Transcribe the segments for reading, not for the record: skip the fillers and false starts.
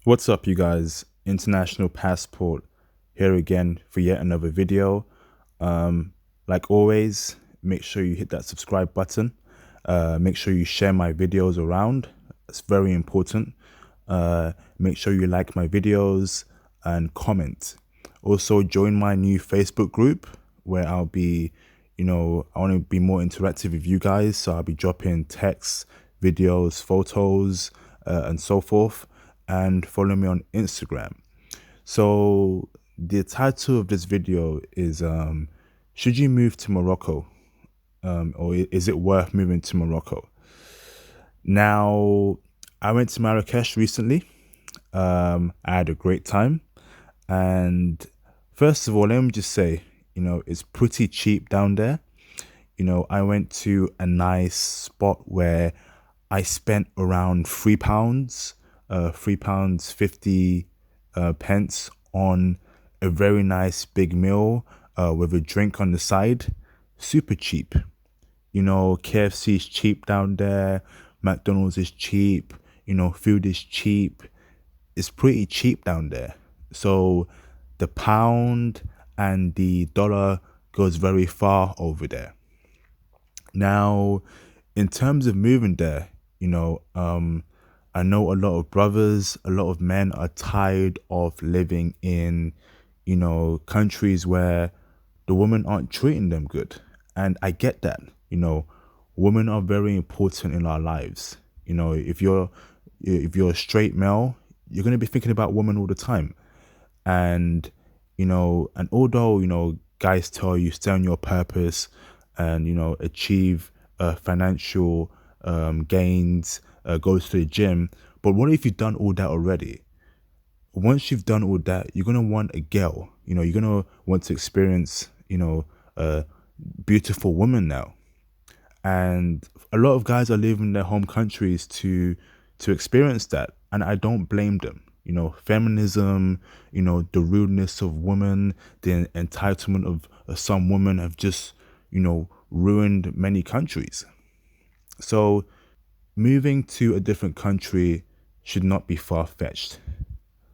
What's up, you guys? International Passport here again for yet another video. Um, like always, make sure you hit that subscribe button. Make sure you share my videos around. It's very important. Make sure you like my videos and comment. Also, join my new Facebook group where I'll be, I want to be more interactive with you guys. So I'll be dropping texts, videos, photos, and so forth. And follow me on Instagram. So the title of this video is should you move to Morocco? Or is it worth moving to Morocco? Now, I went to Marrakesh recently. I had a great time. And first of all, let me just say, it's pretty cheap down there. I went to a nice spot where I spent around £3, £3 50 pence on a very nice big meal with a drink on the side. Super cheap. KFC is cheap down there. McDonald's is cheap. Food is cheap. It's pretty cheap down there. So the pound and the dollar goes very far over there. Now, in terms of moving there, I know a lot of brothers, a lot of men are tired of living in, countries where the women aren't treating them good. And I get that. Women are very important in our lives. If you're a straight male, you're going to be thinking about women all the time. And and although guys tell you stay on your purpose and achieve financial gains, go to the gym, but what if you've done all that already? Once you've done all that, you're gonna want a girl. You're gonna want to experience a beautiful woman now. And a lot of guys are leaving their home countries to experience that, and I don't blame them. Feminism, the rudeness of women, the entitlement of some women have just ruined many countries. So moving to a different country should not be far-fetched.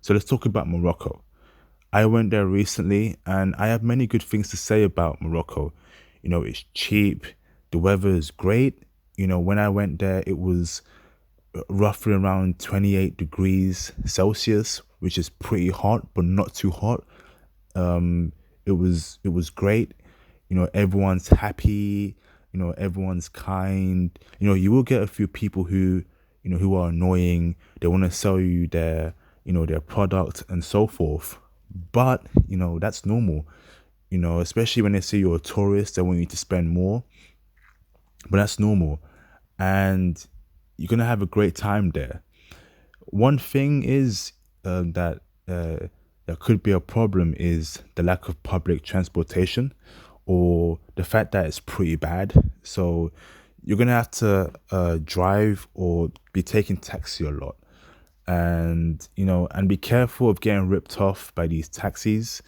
So let's talk about Morocco. I went there recently and I have many good things to say about Morocco. It's cheap, the weather is great. When I went there, it was roughly around 28 degrees Celsius, which is pretty hot, but not too hot. It was great. Everyone's happy. Everyone's kind. You will get a few people who are annoying. They want to sell you their product and so forth. But that's normal. Especially when they see you're a tourist, they want you to spend more. But that's normal, and you're gonna have a great time there. One thing is that could be a problem is the lack of public transportation, or the fact that it's pretty bad. So you're gonna have to drive or be taking taxi a lot, and be careful of getting ripped off by these taxis.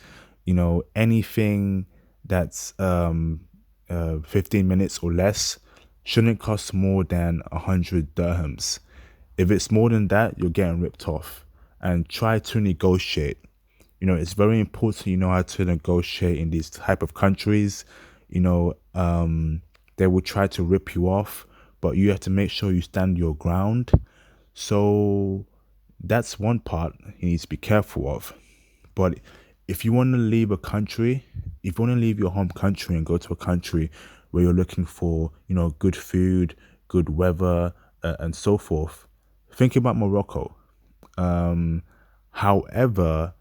Anything that's 15 minutes or less shouldn't cost more than 100 dirhams. If it's more than that, you're getting ripped off. And try to negotiate. It's very important you know how to negotiate in these type of countries. They will try to rip you off, but you have to make sure you stand your ground. So that's one part you need to be careful of. But if you want to leave a country, if you want to leave your home country and go to a country where you're looking for, good food, good weather, and so forth, think about Morocco. However,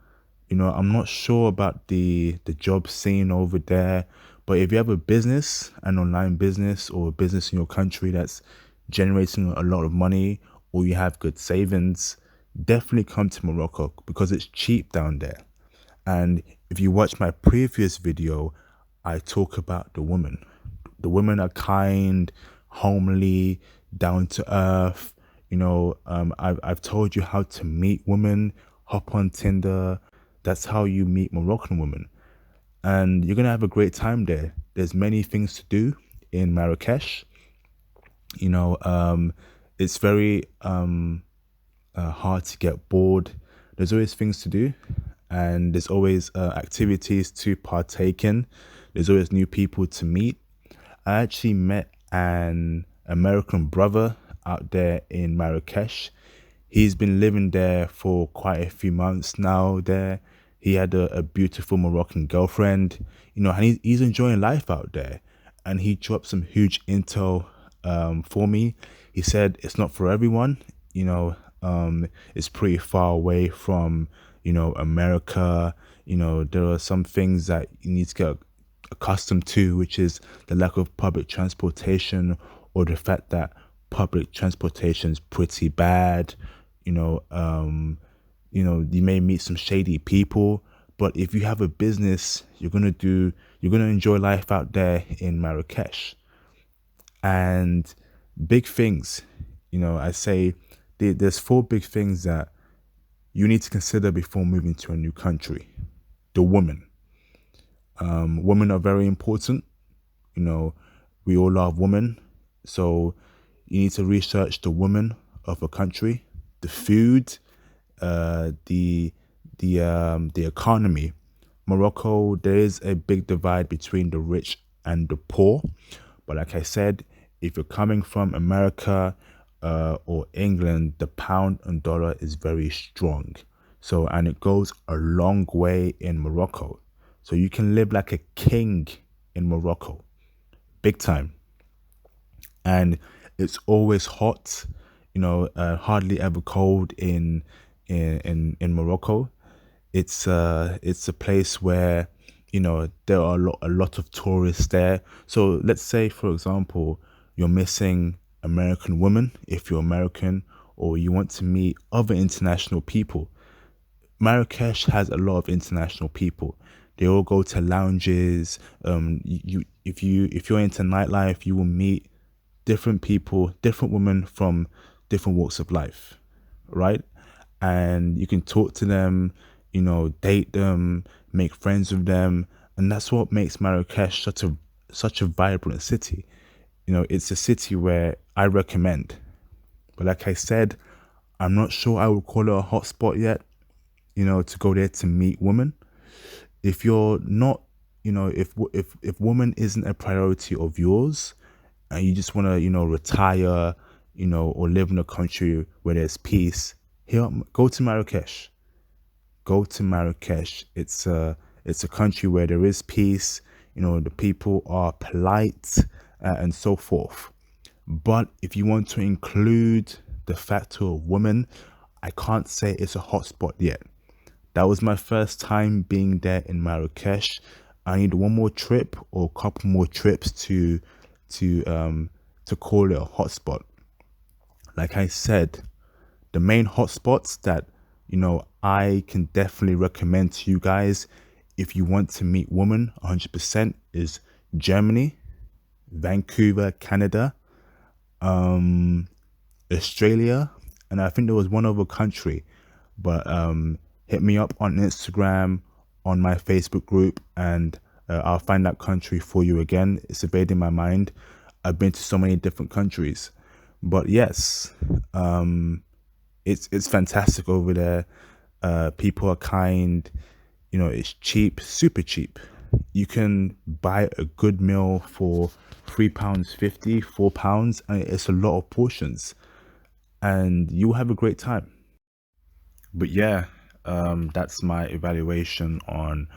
I'm not sure about the job scene over there, but if you have a business, an online business or a business in your country that's generating a lot of money, or you have good savings, definitely come to Morocco because it's cheap down there. And if you watch my previous video, I talk about the women. The women are kind, homely, down to earth. I've told you how to meet women. Hop on Tinder. That's how you meet Moroccan women. And you're going to have a great time there. There's many things to do in Marrakesh. It's very hard to get bored. there's always things to do, and there's always activities to partake in. There's always new people to meet. I actually met an American brother out there in Marrakesh. He's been living there for quite a few months now there. He had a beautiful Moroccan girlfriend, and he's enjoying life out there. And he dropped some huge intel for me. He said it's not for everyone, it's pretty far away from, America. There are some things that you need to get accustomed to, which is the lack of public transportation, or the fact that public transportation is pretty bad. You may meet some shady people, but if you have a business, you're gonna enjoy life out there in Marrakesh. And big things, I say there's four big things that you need to consider before moving to a new country. The woman. Women are very important. You know, we all love women. So you need to research the women of a country, the food, the economy. Morocco, there is a big divide between the rich and the poor. But like I said, if you're coming from America or England, the pound and dollar is very strong. So, and it goes a long way in Morocco. So you can live like a king in Morocco, big time. And it's always hot, hardly ever cold in Morocco. It's a place where there are a lot of tourists there. So let's say, for example, you're missing American women if you're American, or you want to meet other international people. Marrakesh has a lot of international people. They all go to lounges. If you're into nightlife, you will meet different people, different women from different walks of life, right? And you can talk to them, date them, make friends with them, and that's what makes Marrakesh such a vibrant city. It's a city where I recommend. But like I said, I'm not sure I would call it a hotspot yet, to go there to meet women. If you're not, if woman isn't a priority of yours, and you just want to, retire, or live in a country where there's peace, go to Marrakesh. Go to Marrakesh. It's a country where there is peace. The people are polite, and so forth. But if you want to include the factor of women, I can't say it's a hotspot yet. That was my first time being there in Marrakesh. I need one more trip or a couple more trips to call it a hotspot. Like I said, the main hotspots that I can definitely recommend to you guys if you want to meet women 100% is Germany, Vancouver, Canada, Australia, and I think there was one other country. But hit me up on Instagram, on my Facebook group, and I'll find that country for you again. It's evading my mind. I've been to so many different countries, but yes, it's fantastic over there. People are kind. It's cheap, super cheap. You can buy a good meal for £3.50, £4, and it's a lot of portions, and you'll have a great time. But yeah, that's my evaluation on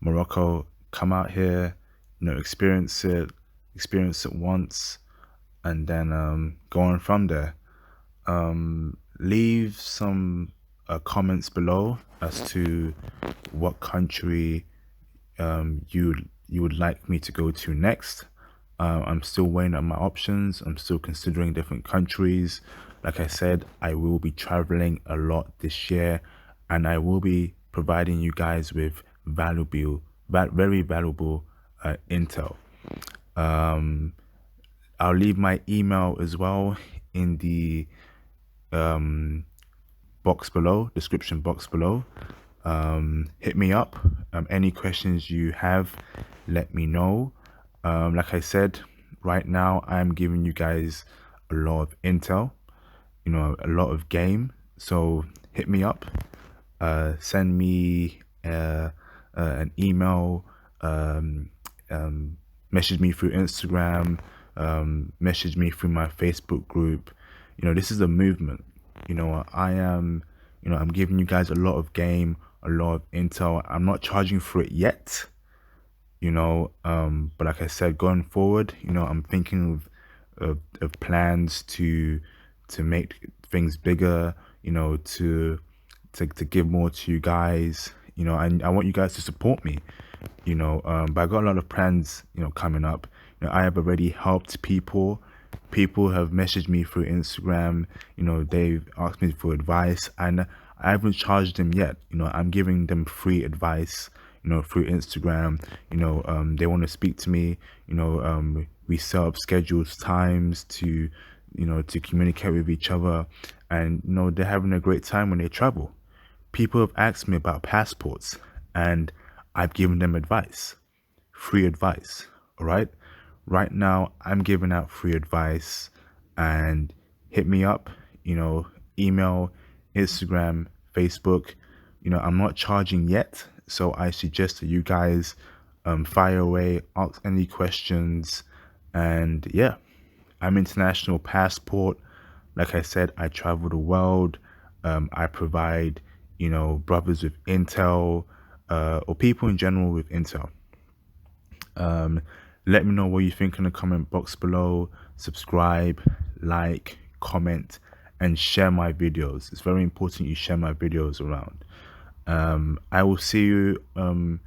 Morocco. Come out here, experience it once, and then go on from there. Leave some comments below as to what country you would like me to go to next. I'm still weighing up my options. I'm still considering different countries. Like I said, I will be traveling a lot this year, and I will be providing you guys with very valuable intel. I'll leave my email as well in the description box below. Hit me up. Any questions you have, let me know. Like I said, right now I'm giving you guys a lot of intel, a lot of game. So hit me up. send me an email, message me through Instagram, message me through my Facebook group. This is a movement. I'm giving you guys a lot of game, a lot of intel. I'm not charging for it yet, but like I said, going forward, I'm thinking of plans to make things bigger, to give more to you guys, and I want you guys to support me, but I got a lot of plans, coming up. I have already helped people. People have messaged me through Instagram, they've asked me for advice, and I haven't charged them yet. I'm giving them free advice, through Instagram. They want to speak to me, we set up scheduled times to communicate with each other, and they're having a great time when they travel. People have asked me about passports, and I've given them advice, free advice. All right. Right now, I'm giving out free advice, and hit me up, email, Instagram, Facebook. I'm not charging yet. So I suggest that you guys fire away, ask any questions. And yeah, I'm international passport. Like I said, I travel the world. I provide, brothers with intel, or people in general with intel. Let me know what you think in the comment box below. Subscribe, like, comment, and share my videos. It's very important you share my videos around. I will see you in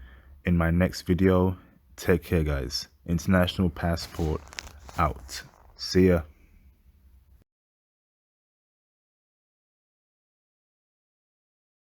my next video. Take care, guys. International passport out. See ya.